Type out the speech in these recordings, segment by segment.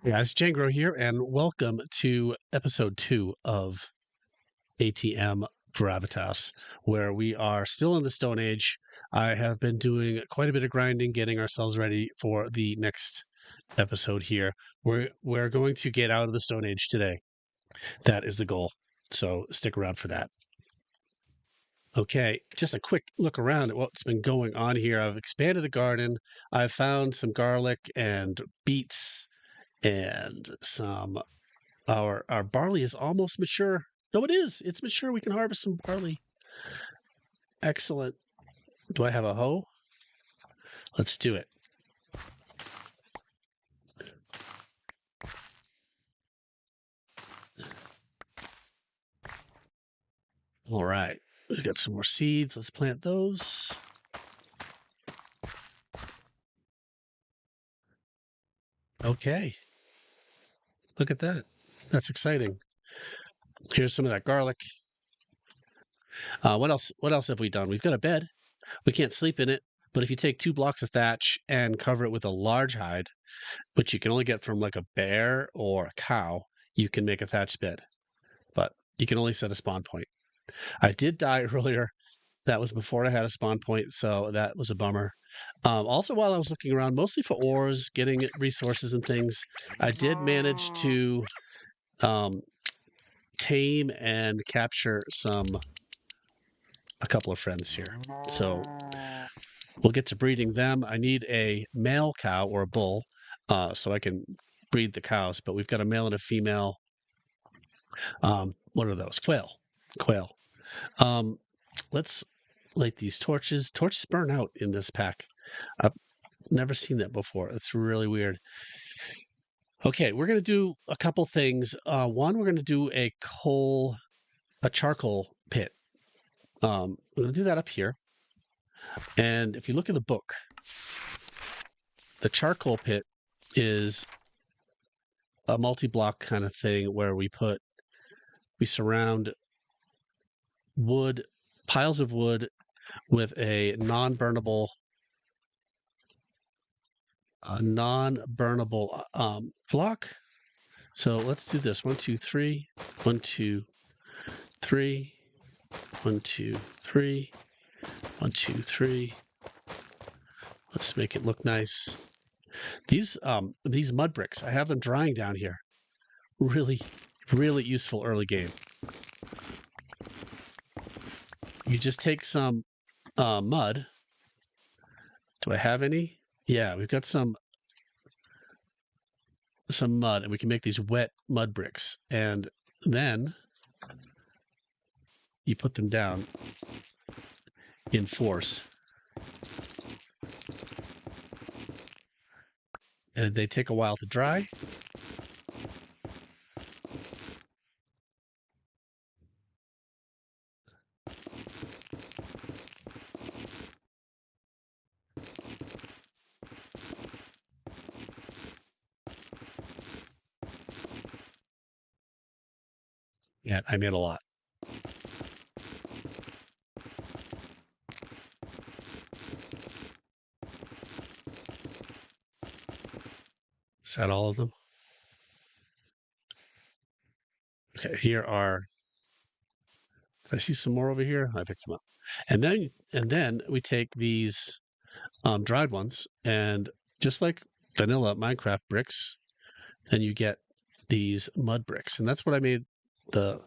Hey guys, Jangro here, and welcome to episode 2 of ATM Gravitas, where we are still in the Stone Age. I have been doing quite a bit of grinding, getting ourselves ready for the next episode here. We're going to get out of the Stone Age today. That is the goal. So stick around for that. Okay, just a quick look around at what's been going on here. I've expanded the garden. I've found some garlic and beets and some our barley is almost mature. No, it is. It's mature. We can harvest some barley. Excellent. Do I have a hoe? Let's do it. All right. We got some more seeds. Let's plant those. Okay. Look at that. That's exciting. Here's some of that garlic. What else? What else have we done? We've got a bed. We can't sleep in it, but if you take 2 blocks of thatch and cover it with a large hide, which you can only get from like a bear or a cow, you can make a thatched bed. But you can only set a spawn point. I did die earlier. That was before I had a spawn point, so that was a bummer. Also, while I was looking around, mostly for ores, getting resources and things, I did manage to um, tame and capture a couple of friends here. So we'll get to breeding them. I need a male cow or a bull so I can breed the cows, but we've got a male and a female. What are those? Quail. Let's light these torches. Torches burn out in this pack. I've never seen that before. It's really weird. Okay, we're going to do a couple things. One, we're going to do a charcoal pit. We're going to do that up here. And if you look at the book, the charcoal pit is a multi-block kind of thing where we surround piles of wood with a non-burnable block. So let's do this. 1, 2, 3. 1, 2, 3. 1, 2, 3. 1, 2, 3. Let's make it look nice. These mud bricks, I have them drying down here. Really, really useful early game. You just take some mud. Do I have any? Yeah, we've got some mud, and we can make these wet mud bricks. And then you put them down in force. And they take a while to dry. Yeah, I made a lot. Is that all of them? Okay, here are. Did I see some more over here? I picked them up. And then we take these dried ones, and just like vanilla Minecraft bricks, then you get these mud bricks, and that's what I made the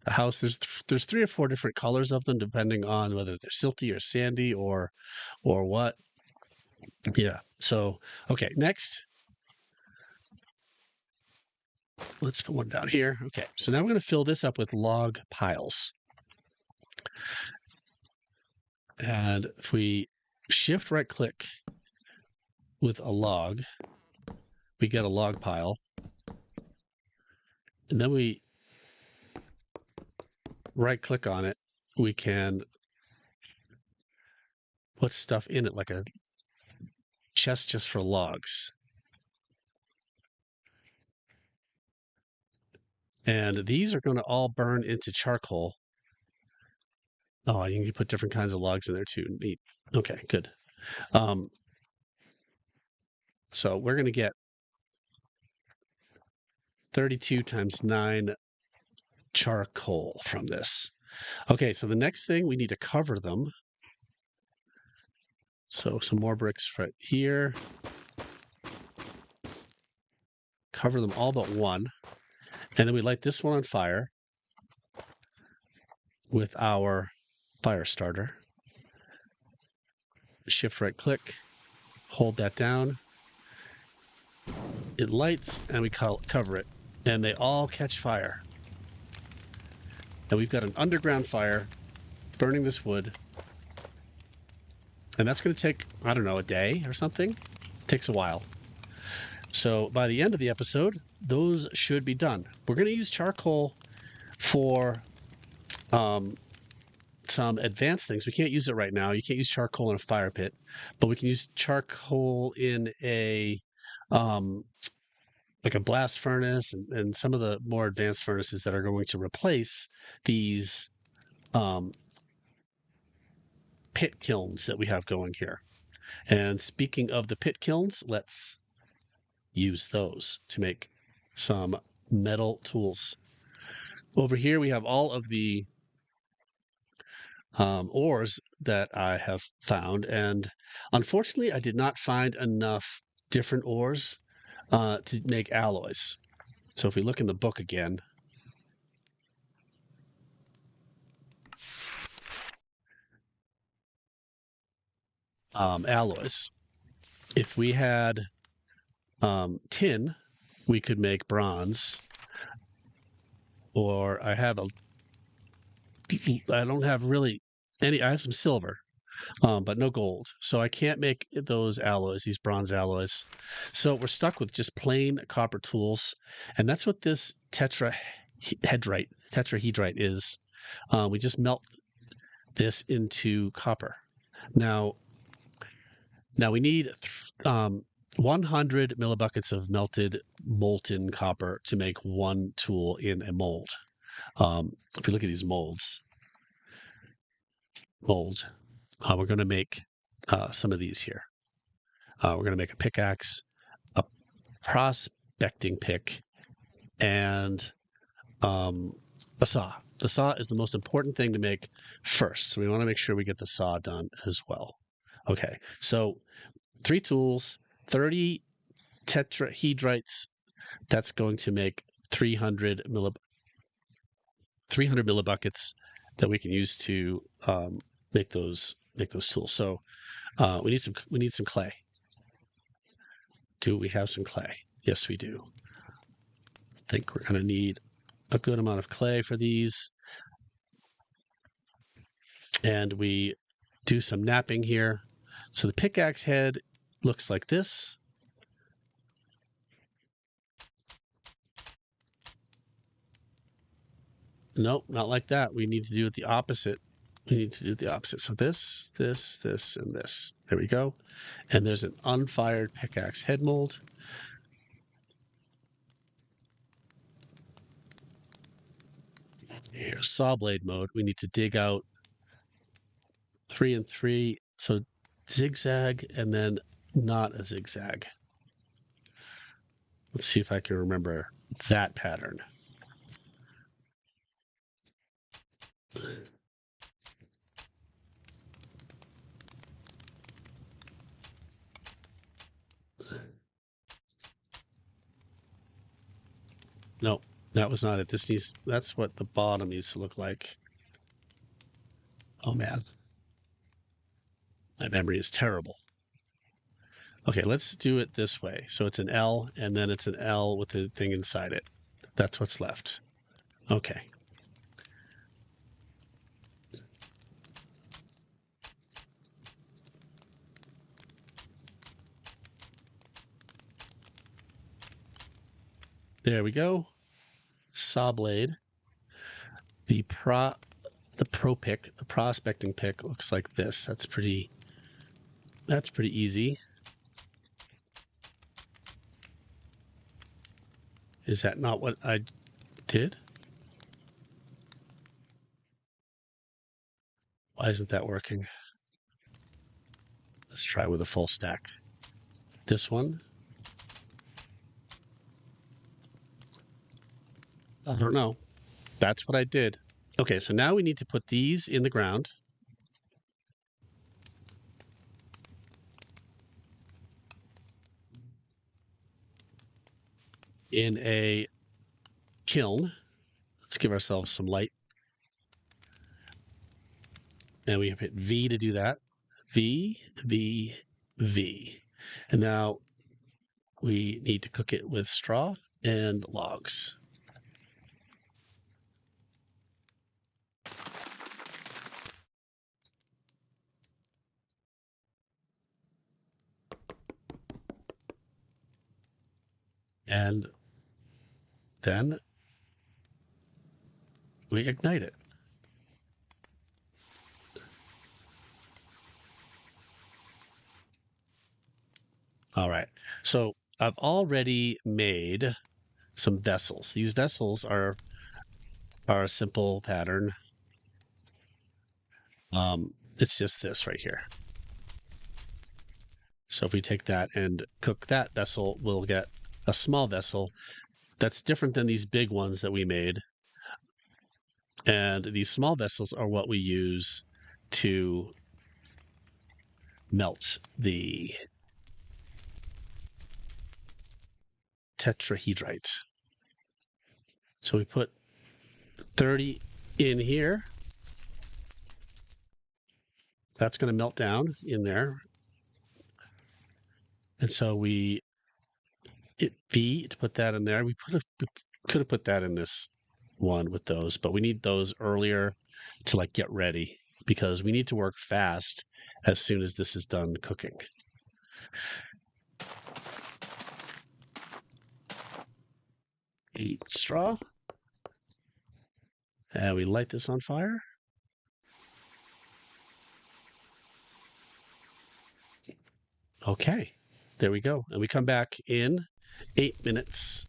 house. There's 3 or 4 different colors of them, depending on whether they're silty or sandy or what. Yeah. So okay, next. Let's put one down here. Okay, so now we're going to fill this up with log piles. And if we shift right click with a log, we get a log pile. And then we right click on it, we can put stuff in it like a chest just for logs. And these are going to all burn into charcoal. Oh, you can put different kinds of logs in there too. Neat. Okay, good. So we're going to get 32 times 9 charcoal from this. Okay, so the next thing, we need to cover them. So some more bricks right here. Cover them all but one. And then we light this one on fire with our fire starter. Shift right click, hold that down. It lights and we cover it. And they all catch fire. And we've got an underground fire burning this wood. And that's going to take, I don't know, a day or something. It takes a while. So by the end of the episode, those should be done. We're going to use charcoal for some advanced things. We can't use it right now. You can't use charcoal in a fire pit, but we can use charcoal in a like a blast furnace and some of the more advanced furnaces that are going to replace these pit kilns that we have going here. And speaking of the pit kilns, let's use those to make some metal tools. Over here, we have all of the ores that I have found. And unfortunately, I did not find enough different ores to make alloys. So if we look in the book again, alloys. If we had tin, we could make bronze. Or I don't have really any. I have some silver, but no gold. So I can't make those alloys, these bronze alloys. So we're stuck with just plain copper tools, and that's what this tetrahedrite is. We just melt this into copper. Now we need 100 millibuckets of melted molten copper to make one tool in a mold. If we look at these molds, we're going to make some of these here. We're going to make a pickaxe, a prospecting pick, and a saw. The saw is the most important thing to make first, so we want to make sure we get the saw done as well. Okay, so 3 tools, 30 tetrahedrites. That's going to make 300 millibuckets that we can use to make those tools. So we need some clay. Do we have some clay? Yes, we do. I think we're going to need a good amount of clay for these. And we do some knapping here. So the pickaxe head looks like this. Nope, not like that. We need to do it the opposite. So this, and this. There we go. And there's an unfired pickaxe head mold. Here's saw blade mode. We need to dig out 3 and 3. So zigzag and then not a zigzag. Let's see if I can remember that pattern. No, that was not it. That's what the bottom needs to look like. Oh man. My memory is terrible. Okay, let's do it this way. So it's an L, and then it's an L with the thing inside it. That's what's left. Okay. There we go. Saw blade. The prospecting pick looks like this. That's pretty easy. Is that not what I did? Why isn't that working? Let's try with a full stack. This one. I don't know. That's what I did. Okay, so now we need to put these in the ground. In a kiln. Let's give ourselves some light. And we hit V to do that. V, V, V. And now we need to cook it with straw and logs. And then we ignite it. All right. So I've already made some vessels. These vessels are a simple pattern. It's just this right here. So if we take that and cook that vessel, we'll get a small vessel that's different than these big ones that we made. And these small vessels are what we use to melt the tetrahedrite. So we put 30 in here. That's going to melt down in there. And so we hit V to put that in there. We could have put that in this one with those, but we need those earlier to like get ready because we need to work fast as soon as this is done cooking. Eight straw. And we light this on fire. Okay, there we go. And we come back in 8 minutes,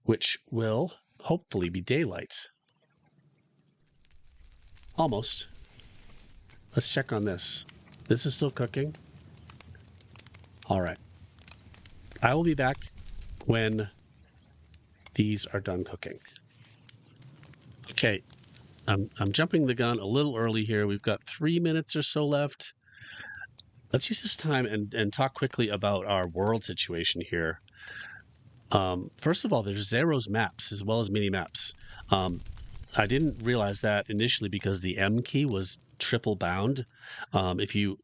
which will hopefully be daylight. Almost. Let's check on this. This is still cooking. All right. I will be back when these are done cooking. Okay. I'm jumping the gun a little early here. We've got 3 minutes or so left. Let's use this time and talk quickly about our world situation here. First of all, there's zeros maps as well as mini maps. I didn't realize that initially because the M key was triple bound. If you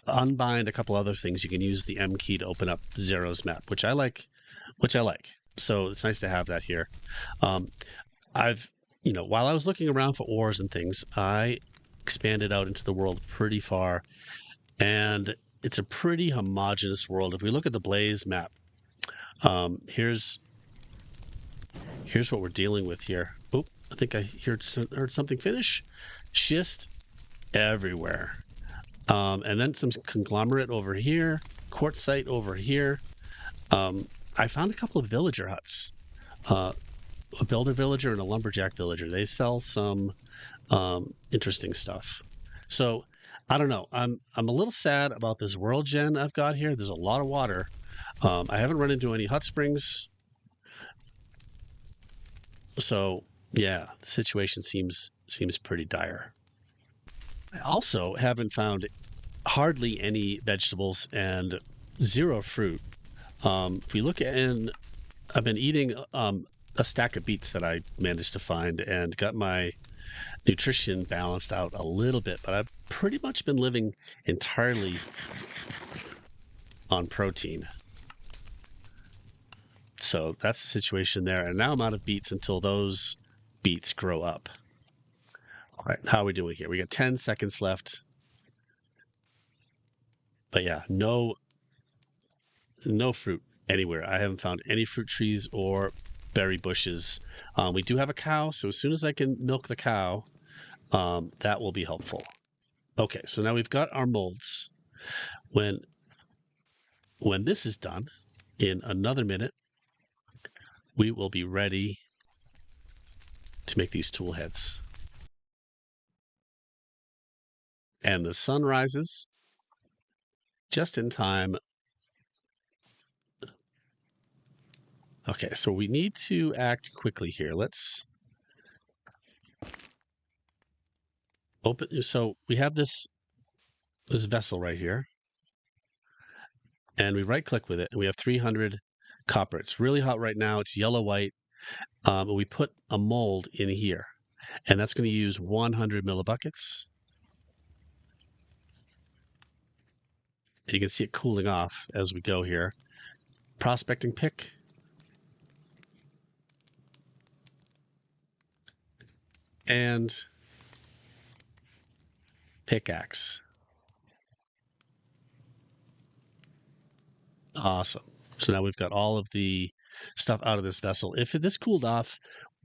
unbind a couple other things, you can use the M key to open up zeros map, which I like. So it's nice to have that here. While I was looking around for ores and things, I expanded out into the world pretty far, and it's a pretty homogeneous world. If we look at the Blaze map, here's what we're dealing with here. Oh, I think I heard something finish. Schist everywhere. And then some conglomerate over here, quartzite over here. I found a couple of villager huts, a builder villager and a lumberjack villager. They sell some interesting stuff. So I don't know. I'm a little sad about this world gen I've got here. There's a lot of water. I haven't run into any hot springs. So yeah, the situation seems pretty dire. I also haven't found hardly any vegetables and zero fruit. If we look at, and I've been eating a stack of beets that I managed to find and got my nutrition balanced out a little bit, but I've pretty much been living entirely on protein. So that's the situation there. And now I'm out of beets until those beets grow up. All right, how are we doing here? We got 10 seconds left. But yeah, no fruit anywhere. I haven't found any fruit trees or berry bushes. We do have a cow, so as soon as I can milk the cow, that will be helpful. Okay, so now we've got our molds. When this is done, in another minute, we will be ready to make these tool heads. And the sun rises just in time Okay, so we need to act quickly here. Let's open. So we have this vessel right here, and we right click with it, and we have 300 copper. It's really hot right now. It's yellow white. And we put a mold in here, and that's going to use 100 millibuckets. And you can see it cooling off as we go here. Prospecting pick. And pickaxe. Awesome. So now we've got all of the stuff out of this vessel. If this cooled off,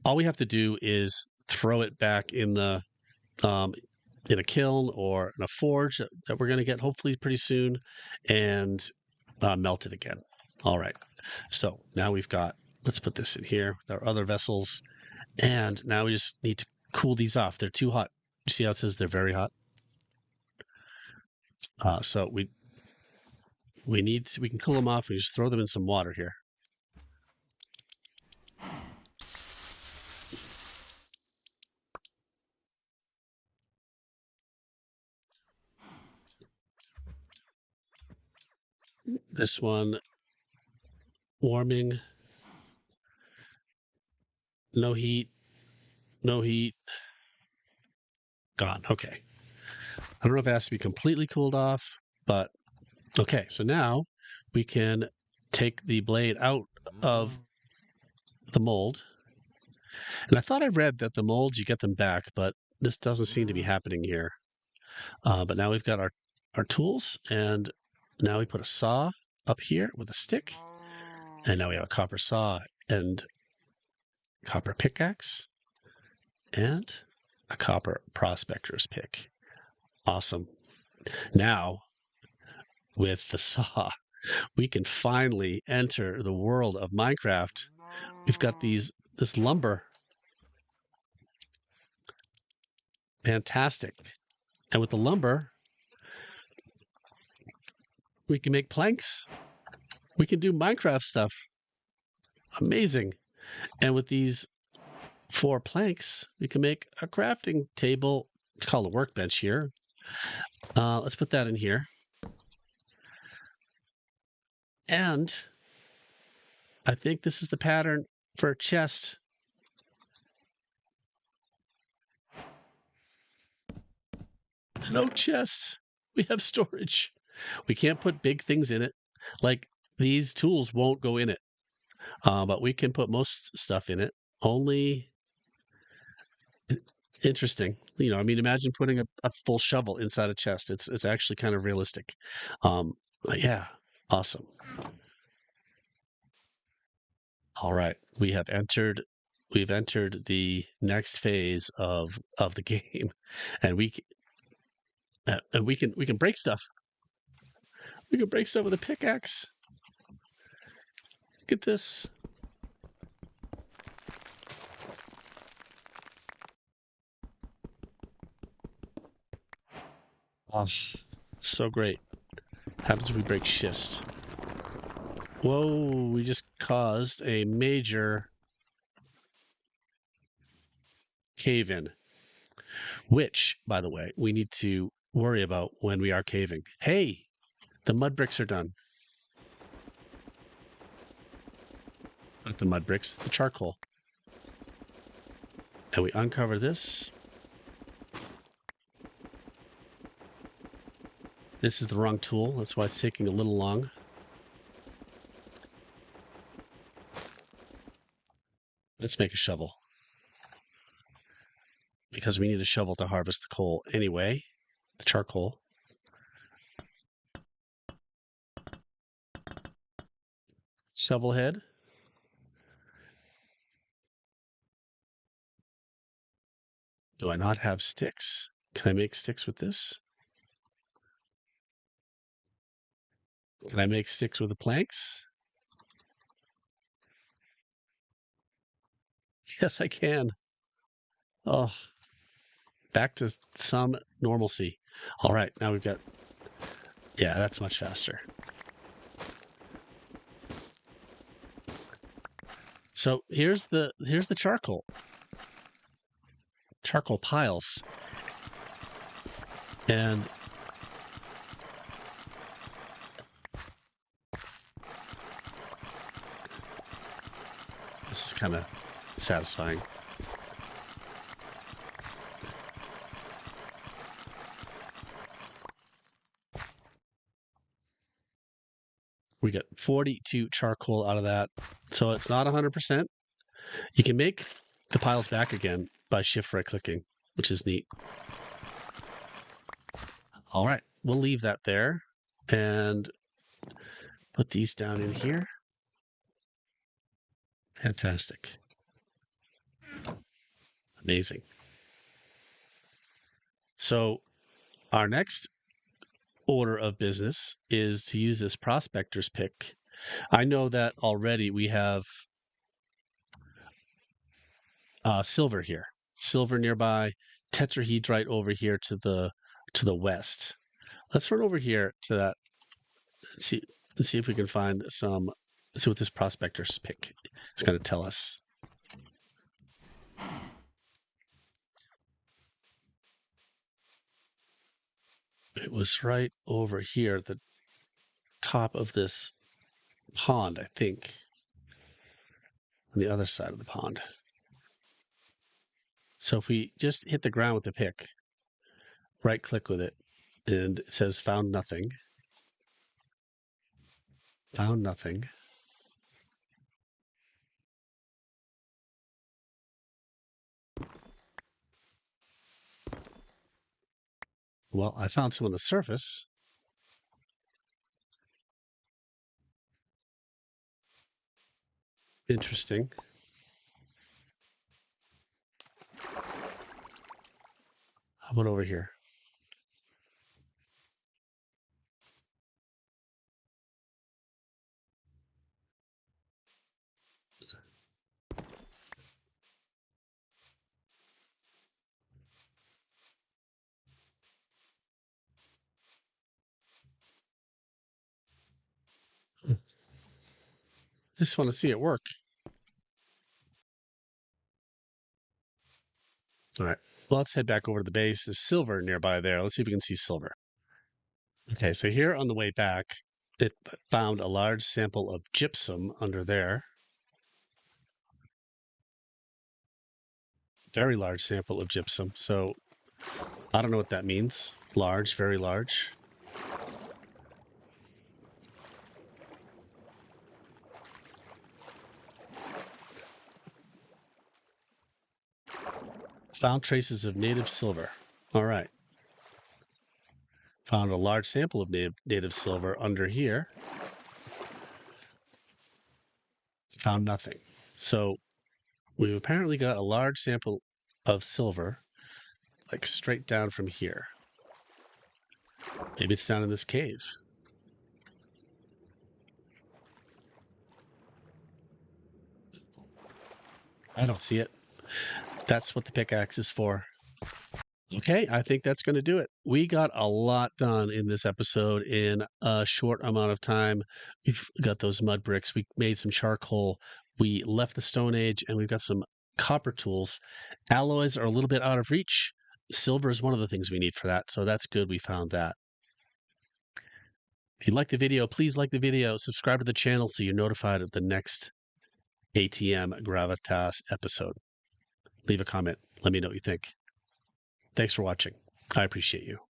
all we have to do is throw it back in the in a kiln or in a forge that we're going to get hopefully pretty soon, and melt it again. All right. So now we've got. Let's put this in here with our other vessels, and now we just need to cool these off. They're too hot. You see how it says they're very hot? So we can cool them off. We just throw them in some water here. This one, warming, no heat, gone. Okay. I don't know if it has to be completely cooled off, but okay. So now we can take the blade out of the mold. And I thought I read that the molds, you get them back, but this doesn't seem to be happening here. But now we've got our tools, and now we put a saw up here with a stick. And now we have a copper saw and copper pickaxe and a copper prospector's pick. Awesome. Now, with the saw, we can finally enter the world of Minecraft. We've got this lumber. Fantastic. And with the lumber, we can make planks. We can do Minecraft stuff. Amazing. And with these 4 planks, we can make a crafting table. It's called a workbench here. Let's put that in here. And I think this is the pattern for a chest. No chest. We have storage. We can't put big things in it. Like these tools won't go in it. But we can put most stuff in it. Only interesting. You know, I mean, imagine putting a full shovel inside a chest. It's actually kind of realistic. But yeah, awesome. All right, we've entered the next phase of the game, and we can break stuff. We can break stuff with a pickaxe. Look at this. Oh, so great. Happens if we break schist. Whoa, we just caused a major cave-in, which, by the way, we need to worry about when we are caving. Hey, the mud bricks are done. Not the mud bricks, the charcoal. And we uncover this. This is the wrong tool. That's why it's taking a little long. Let's make a shovel. Because we need a shovel to harvest the coal anyway. The charcoal. Shovel head. Do I not have sticks? Can I make sticks with this? Can I make sticks with the planks? Yes, I can. Oh, back to some normalcy. All right, now we've got... Yeah, that's much faster. So here's the charcoal piles, and this is kind of satisfying. We get 42 charcoal out of that. So it's not 100%. You can make the piles back again by shift right clicking, which is neat. All right, we'll leave that there and put these down in here. Fantastic. Amazing. So our next order of business is to use this prospector's pick. I know that already we have silver here, silver nearby, tetrahedrite over here to the west. Let's run over here to that and see if we can find some. Let's see what this prospector's pick is going to tell us. It was right over here at the top of this pond, I think, on the other side of the pond. So if we just hit the ground with the pick, right click with it, and it says found nothing. Found nothing. Well, I found some on the surface. Interesting. How about over here? Just want to see it work. All right. Well, let's head back over to the base. There's silver nearby there. Let's see if we can see silver. Okay, so here on the way back, it found a large sample of gypsum under there. Very large sample of gypsum. So I don't know what that means. Large, very large. Found traces of native silver. All right. Found a large sample of native silver under here. Found nothing. So we've apparently got a large sample of silver, like straight down from here. Maybe it's down in this cave. I don't see it. That's what the pickaxe is for. Okay, I think that's going to do it. We got a lot done in this episode in a short amount of time. We've got those mud bricks. We made some charcoal. We left the Stone Age, and we've got some copper tools. Alloys are a little bit out of reach. Silver is one of the things we need for that, so that's good we found that. If you like the video, please like the video. Subscribe to the channel so you're notified of the next ATM Gravitas episode. Leave a comment. Let me know what you think. Thanks for watching. I appreciate you.